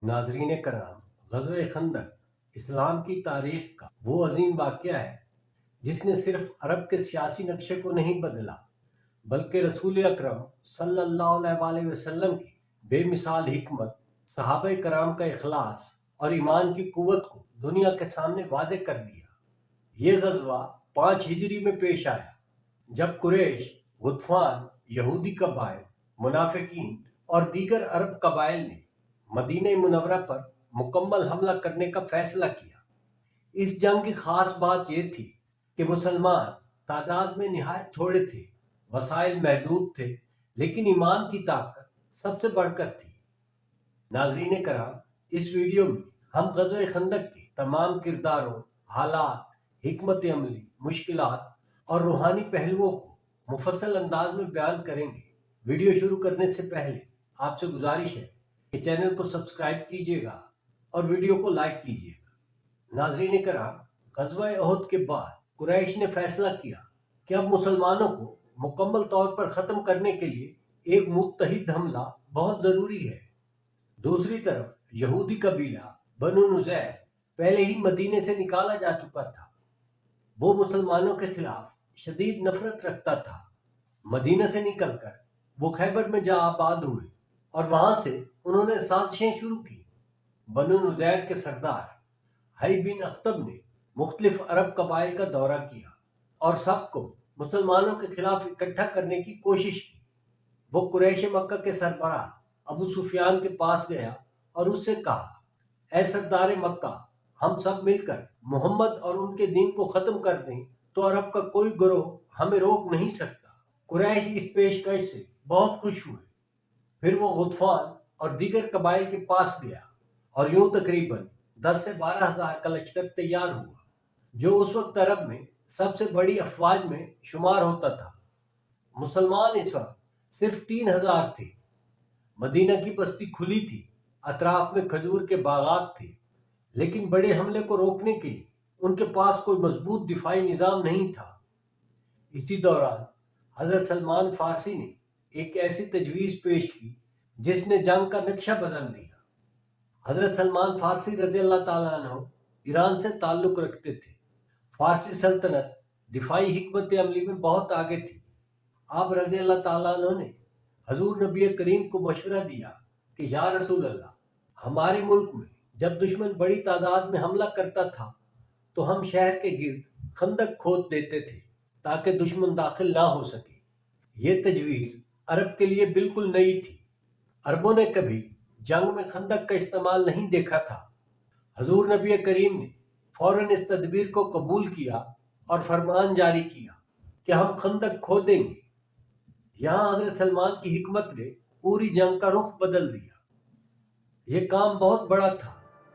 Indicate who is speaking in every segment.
Speaker 1: ناظرین کرام، غزوہ خندق اسلام کی تاریخ کا وہ عظیم واقعہ ہے جس نے صرف عرب کے سیاسی نقشے کو نہیں بدلا بلکہ رسول اکرم صلی اللہ علیہ وآلہ وسلم کی بے مثال حکمت، صحابہ کرام کا اخلاص اور ایمان کی قوت کو دنیا کے سامنے واضح کر دیا۔ یہ غزوہ 5 ہجری میں پیش آیا جب قریش، غطفان، یہودی قبائل، منافقین اور دیگر عرب قبائل نے مدینہ منورہ پر مکمل حملہ کرنے کا فیصلہ کیا۔ اس جنگ کی خاص بات یہ تھی کہ مسلمان تعداد میں نہایت تھوڑے تھے، وسائل محدود تھے، لیکن ایمان کی طاقت سب سے بڑھ کر تھی۔ ناظرین کرام، اس ویڈیو میں ہم غزوہ خندق کے تمام کرداروں، حالات، حکمت عملی، مشکلات اور روحانی پہلوؤں کو مفصل انداز میں بیان کریں گے۔ ویڈیو شروع کرنے سے پہلے آپ سے گزارش ہے کہ چینل کو سبسکرائب کیجیے گا اور ویڈیو کو لائک کیجیے گا۔ ناظرین کرام، غزوہ احد کے بعد قریش نے فیصلہ کیا کہ اب مسلمانوں کو مکمل طور پر ختم کرنے کے لیے ایک متحد حملہ بہت ضروری ہے۔ دوسری طرف یہودی قبیلہ بنو نذیر پہلے ہی مدینے سے نکالا جا چکا تھا۔ وہ مسلمانوں کے خلاف شدید نفرت رکھتا تھا۔ مدینہ سے نکل کر وہ خیبر میں جا آباد ہوئے اور وہاں سے انہوں نے سازشیں شروع کی۔ بنو نذیر کے سردار حی بن اخطب نے مختلف عرب قبائل کا دورہ کیا اور سب کو مسلمانوں کے خلاف اکٹھا کرنے کی کوشش کی۔ وہ قریش مکہ کے سربراہ ابو سفیان کے پاس گیا اور اس سے کہا، اے سردار مکہ، ہم سب مل کر محمد اور ان کے دین کو ختم کر دیں تو عرب کا کوئی گروہ ہمیں روک نہیں سکتا۔ قریش اس پیشکش سے بہت خوش ہوئے۔ پھر وہ غطفان اور دیگر قبائل کے پاس گیا اور یوں تقریباً 10 سے 12 ہزار کا لشکر تیار ہوا، جو اس وقت عرب میں سب سے بڑی افواج میں شمار ہوتا تھا۔ مسلمان اس وقت صرف 3,000 تھے۔ مدینہ کی بستی کھلی تھی، اطراف میں کھجور کے باغات تھے، لیکن بڑے حملے کو روکنے کے لیے ان کے پاس کوئی مضبوط دفاعی نظام نہیں تھا۔ اسی دوران حضرت سلمان فارسی نے ایک ایسی تجویز پیش کی جس نے جنگ کا نقشہ بدل دیا۔ حضرت سلمان فارسی رضی اللہ تعالیٰ عنہ ایران سے تعلق رکھتے تھے۔ فارسی سلطنت دفاعی حکمت عملی میں بہت آگے تھی۔ آپ رضی اللہ تعالیٰ عنہ نے حضور نبی کریم کو مشورہ دیا کہ یا رسول اللہ، ہمارے ملک میں جب دشمن بڑی تعداد میں حملہ کرتا تھا تو ہم شہر کے گرد خندق کھود دیتے تھے تاکہ دشمن داخل نہ ہو سکے۔ یہ تجویز عرب کے لیے بالکل نئی تھی۔ عربوں نے کبھی جنگ میں خندق کا استعمال نہیں دیکھا تھا۔ حضور نبی کریم نے فوراً اس تدبیر کو قبول کیا اور فرمان جاری کیا کہ ہم خندق کھودیں گے۔ یہاں حضرت سلمان کی حکمت نے پوری جنگ کا رخ بدل دیا۔ یہ کام بہت بڑا تھا۔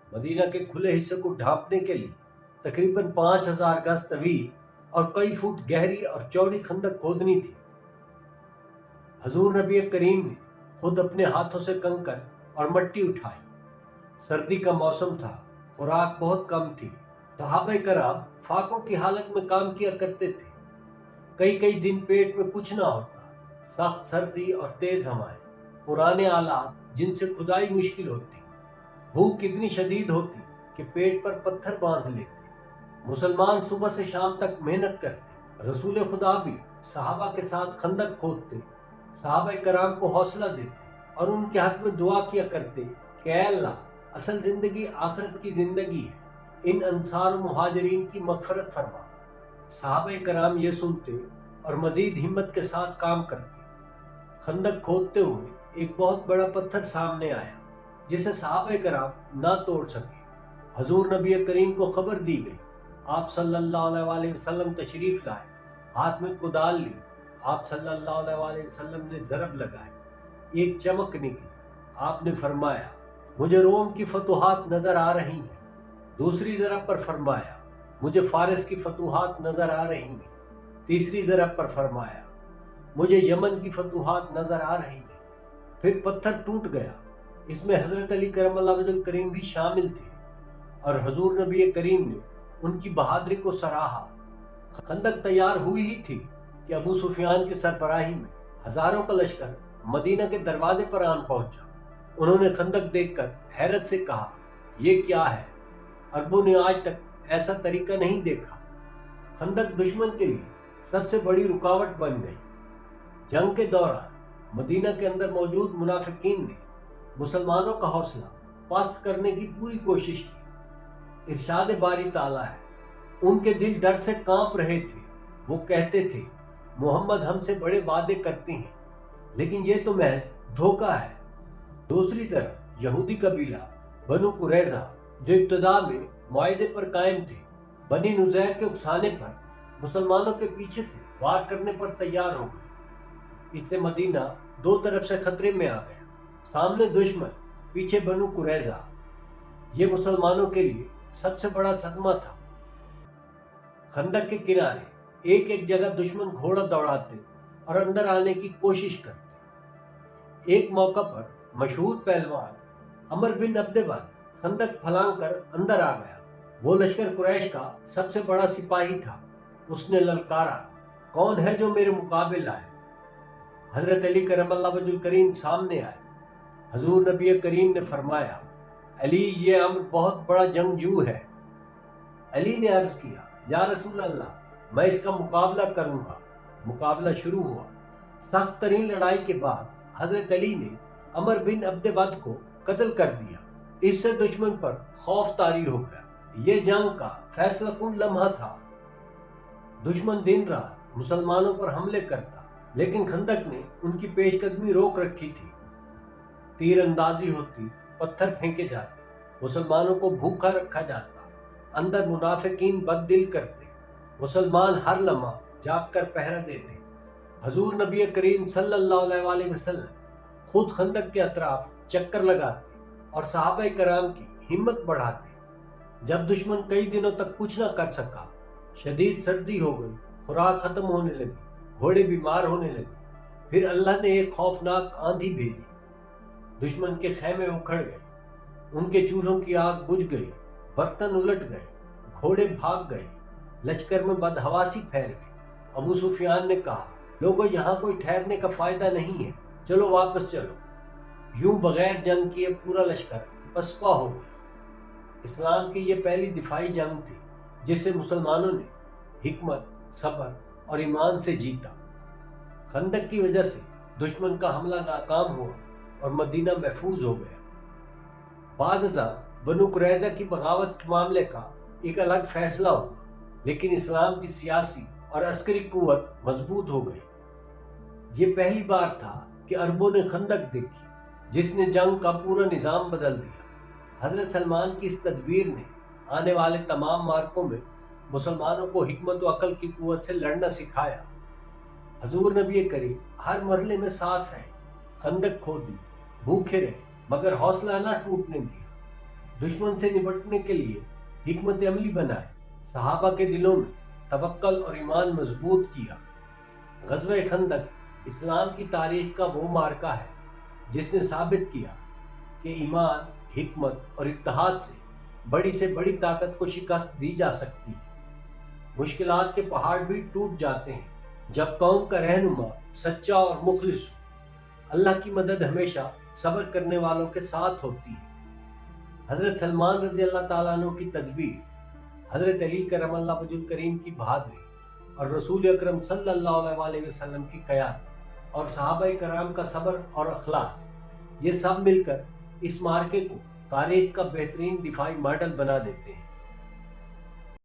Speaker 1: مدینہ کے کھلے حصے کو ڈھانپنے کے لیے تقریباً 5,000 گز طویل اور کئی فٹ گہری اور چوڑی خندق کھودنی تھی۔ حضور نبی کریم نے خود اپنے ہاتھوں سے کنکر اور مٹی اٹھائی۔ سردی کا موسم تھا، خوراک بہت کم تھی۔ صحابہ کرام فاقوں کی حالت میں کام کیا کرتے تھے۔ کئی دن پیٹ میں کچھ نہ ہوتا۔ سخت سردی اور تیز ہوائیں، پرانے آلات جن سے کھدائی مشکل ہوتی، بھوک اتنی شدید ہوتی کہ پیٹ پر پتھر باندھ لیتے۔ مسلمان صبح سے شام تک محنت کرتے۔ رسول خدا بھی صحابہ کے ساتھ خندق کھودتے، صحابہ کرام کو حوصلہ دیتے اور ان کے حق میں دعا کیا کرتے کہ اے اللہ، اصل زندگی آخرت کی زندگی ہے، ان انصار و مہاجرین کی مغفرت فرما۔ صحابہ کرام یہ سنتے اور مزید ہمت کے ساتھ کام کرتے۔ خندق کھودتے ہوئے ایک بہت بڑا پتھر سامنے آیا جسے صحابہ کرام نہ توڑ سکے۔ حضور نبی کریم کو خبر دی گئی۔ آپ صلی اللہ علیہ وآلہ وسلم تشریف لائے، ہاتھ میں کدال لی۔ آپ صلی اللہ علیہ وآلہ وسلم نے ضرب لگائے، ایک چمک نکلی۔ آپ نے فرمایا، مجھے روم کی فتوحات نظر آ رہی ہیں۔ دوسری ضرب پر فرمایا، مجھے فارس کی فتوحات نظر آ رہی ہیں۔ تیسری ضرب پر فرمایا، مجھے یمن کی فتوحات نظر آ رہی ہیں۔ پھر پتھر ٹوٹ گیا۔ اس میں حضرت علی کرم اللہ وجہ الکریم بھی شامل تھے اور حضور نبی کریم نے ان کی بہادری کو سراہا۔ خندق تیار ہوئی ہی تھی کہ ابو سفیان کی سربراہی میں ہزاروں کا لشکر مدینہ کے دروازے پر آن پہنچا۔ انہوں نے خندق دیکھ کر حیرت سے کہا، یہ کیا ہے؟ عربوں نے آج تک ایسا طریقہ نہیں دیکھا۔ خندق دشمن کے لیے سب سے بڑی رکاوٹ بن گئی۔ جنگ کے دوران مدینہ کے اندر موجود منافقین نے مسلمانوں کا حوصلہ پست کرنے کی پوری کوشش کی۔ ارشاد باری تعالیٰ ہے، ان کے دل ڈر سے کانپ رہے تھے۔ وہ کہتے تھے، محمد ہم سے بڑے وعدے کرتے ہیں، لیکن یہ تو محض دھوکہ ہے۔ دوسری طرف یہودی قبیلہ بنو قریظہ جو ابتدا میں معاہدے پر قائم تھے، بنی نذیر کے اکسانے پر مسلمانوں کے پیچھے سے وار کرنے پر تیار ہو گئے۔ اس سے مدینہ دو طرف سے خطرے میں آ گیا۔ سامنے دشمن، پیچھے بنو قریظہ۔ یہ مسلمانوں کے لیے سب سے بڑا صدمہ تھا۔ خندق کے کنارے ایک ایک جگہ دشمن گھوڑا دوڑاتے اور اندر آنے کی کوشش کرتے۔ ایک موقع پر مشہور پہلوان عمر بن عبد ود خندق پھلانگ کر اندر آ گیا۔ وہ لشکر قریش کا سب سے بڑا سپاہی تھا۔ اس نے للکارا، کون ہے جو میرے مقابل آئے؟ حضرت علی کرم اللہ وجہ الکریم سامنے آئے۔ حضور نبی کریم نے فرمایا، علی یہ عمر بہت بڑا جنگجو ہے۔ علی نے عرض کیا، یا رسول اللہ میں اس کا مقابلہ کروں گا۔ مقابلہ شروع ہوا۔ سخت ترین لڑائی کے بعد حضرت علی نے عمر بن عبد ود کو قتل کر دیا۔ اس سے دشمن پر خوف طاری ہو گیا۔ یہ جنگ کا فیصلہ کن لمحہ تھا۔ دشمن دن رات مسلمانوں پر حملے کرتا، لیکن خندق نے ان کی پیش قدمی روک رکھی تھی۔ تیر اندازی ہوتی، پتھر پھینکے جاتے، مسلمانوں کو بھوکا رکھا جاتا، اندر منافقین بد دل کرتے، مسلمان ہر لمحہ جاگ کر پہرا دیتے۔ حضور نبی کریم صلی اللہ علیہ وآلہ وسلم خود خندق کے اطراف چکر لگاتے اور صحابہ کرام کی ہمت بڑھاتے۔ جب دشمن کئی دنوں تک کچھ نہ کر سکا، شدید سردی ہو گئی، خوراک ختم ہونے لگی، گھوڑے بیمار ہونے لگے، پھر اللہ نے ایک خوفناک آندھی بھیجی۔ دشمن کے خیمے اکھڑ گئے، ان کے چولہوں کی آگ بجھ گئی، برتن الٹ گئے، گھوڑے بھاگ گئے، لشکر میں بدحواسی پھیل گئی۔ ابو سفیان نے کہا، لوگوں یہاں کوئی ٹھہرنے کا فائدہ نہیں ہے، چلو واپس چلو۔ یوں بغیر جنگ کیے پورا لشکر پسپا ہو گیا۔ اسلام کی یہ پہلی دفاعی جنگ تھی جسے مسلمانوں نے حکمت، صبر اور ایمان سے جیتا۔ خندق کی وجہ سے دشمن کا حملہ ناکام ہوا اور مدینہ محفوظ ہو گیا۔ بعد ازاں بنو قریظہ کی بغاوت کے معاملے کا ایک الگ فیصلہ ہوا، لیکن اسلام کی سیاسی اور عسکری قوت مضبوط ہو گئی۔ یہ پہلی بار تھا کہ عربوں نے خندق دیکھی جس نے جنگ کا پورا نظام بدل دیا۔ حضرت سلمان کی اس تدبیر نے آنے والے تمام معرکوں میں مسلمانوں کو حکمت و عقل کی قوت سے لڑنا سکھایا۔ حضور نبی کریم ہر مرحلے میں ساتھ رہے، خندق کھودی، بھوکے رہے، مگر حوصلہ نہ ٹوٹنے دیا۔ دشمن سے نپٹنے کے لیے حکمت عملی بنائے، صحابہ کے دلوں میں توکل اور ایمان مضبوط کیا۔ غزوہ خندق اسلام کی تاریخ کا وہ معرکہ ہے جس نے ثابت کیا کہ ایمان، حکمت اور اتحاد سے بڑی طاقت کو شکست دی جا سکتی ہے۔ مشکلات کے پہاڑ بھی ٹوٹ جاتے ہیں جب قوم کا رہنما سچا اور مخلص ہو۔ اللہ کی مدد ہمیشہ صبر کرنے والوں کے ساتھ ہوتی ہے۔ حضرت سلمان رضی اللہ تعالیٰ عنہ کی تدبیر، حضرت علی کرم اللہ وجہ الکریم کی بہادری اور رسول اکرم صلی اللہ علیہ وآلہ وسلم کی قیادت اور صحابہ کرام کا صبر اور اخلاص، یہ سب مل کر اس معرکے کو تاریخ کا بہترین دفاعی ماڈل بنا دیتے ہیں۔